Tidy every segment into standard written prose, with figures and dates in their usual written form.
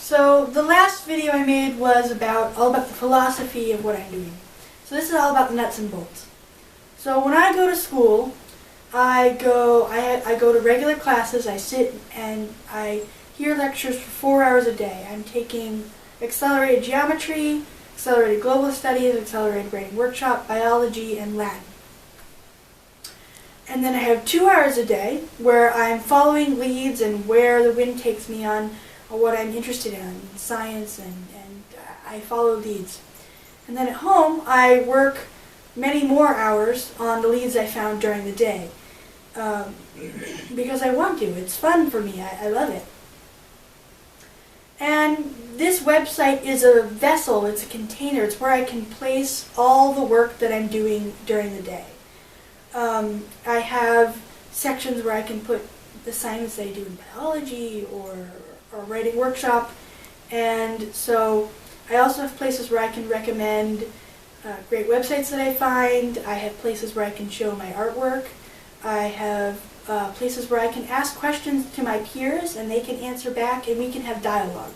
So the last video I made was all about the philosophy of what I'm doing. So this is all about the nuts and bolts. So when I go to school, I go to regular classes. I sit and I hear lectures for 4 hours a day. I'm taking accelerated geometry, accelerated global studies, accelerated writing workshop, biology, and Latin. And then I have 2 hours a day where I'm following leads and where the wind takes me on what I'm interested in science, and I follow leads. And then at home, I work many more hours on the leads I found during the day because I want to. It's fun for me. I love it. And this website is a vessel, it's a container, it's where I can place all the work that I'm doing during the day. I have sections where I can put the assignments that I do in biology or writing workshop, and so I also have places where I can recommend great websites that I find. I have places where I can show my artwork. I have places where I can ask questions to my peers and they can answer back and we can have dialogue.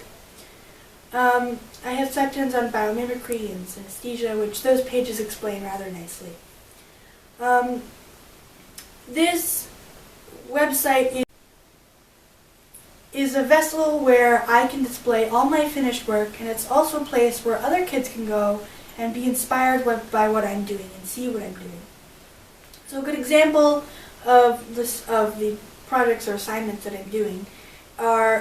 I have sections on biomimicry and synesthesia, which those pages explain rather nicely. This website is a vessel where I can display all my finished work, and it's also a place where other kids can go and be inspired by what I'm doing and see what I'm doing. So a good example of the projects or assignments that I'm doing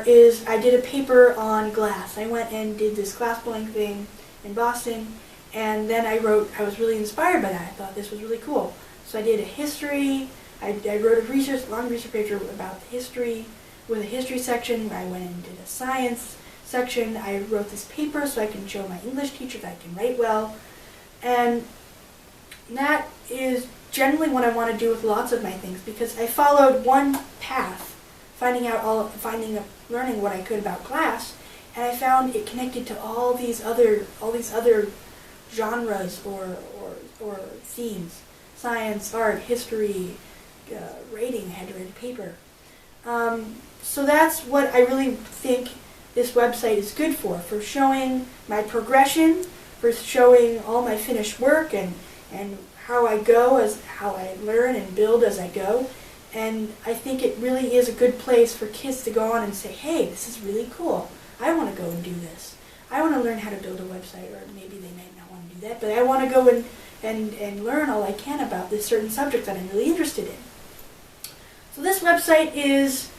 is I did a paper on glass. I went and did this glass blowing thing in Boston, and then I was really inspired by that. I thought this was really cool. So I did a history. I wrote a long research paper about history with a history section. I went and did a science section. I wrote this paper so I can show my English teacher that I can write well. And that is generally what I want to do with lots of my things, because I followed one path, learning what I could about glass, and I found it connected to all these other genres or themes: science, art, history, writing. I had to write a paper. So that's what I really think this website is good for showing my progression, for showing all my finished work and how I learn and build as I go. And I think it really is a good place for kids to go on and say, hey, this is really cool. I want to go and do this. I want to learn how to build a website, or maybe they might not want to do that, but I want to go and learn all I can about this certain subject that I'm really interested in. So this website is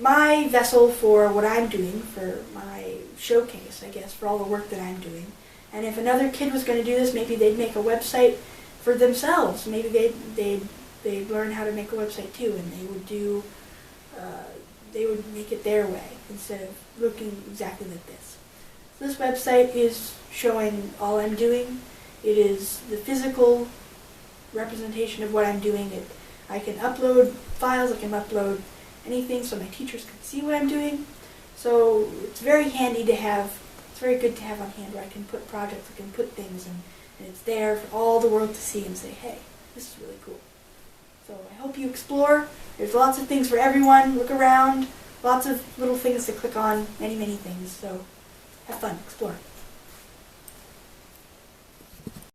my vessel for what I'm doing, for my showcase, I guess, for all the work that I'm doing. And if another kid was going to do this, maybe they'd make a website for themselves. Maybe they'd learn how to make a website too, and they would make it their way instead of looking exactly like this. So this website is showing all I'm doing. It is the physical representation of what I'm doing. I can upload files, I can upload anything so my teachers can see what I'm doing. So it's very handy to have, it's very good to have on hand, where I can put projects, I can put things, and it's there for all the world to see and say, hey, this is really cool. So I hope you explore. There's lots of things for everyone. Look around. Lots of little things to click on. Many, many things. So have fun. Explore.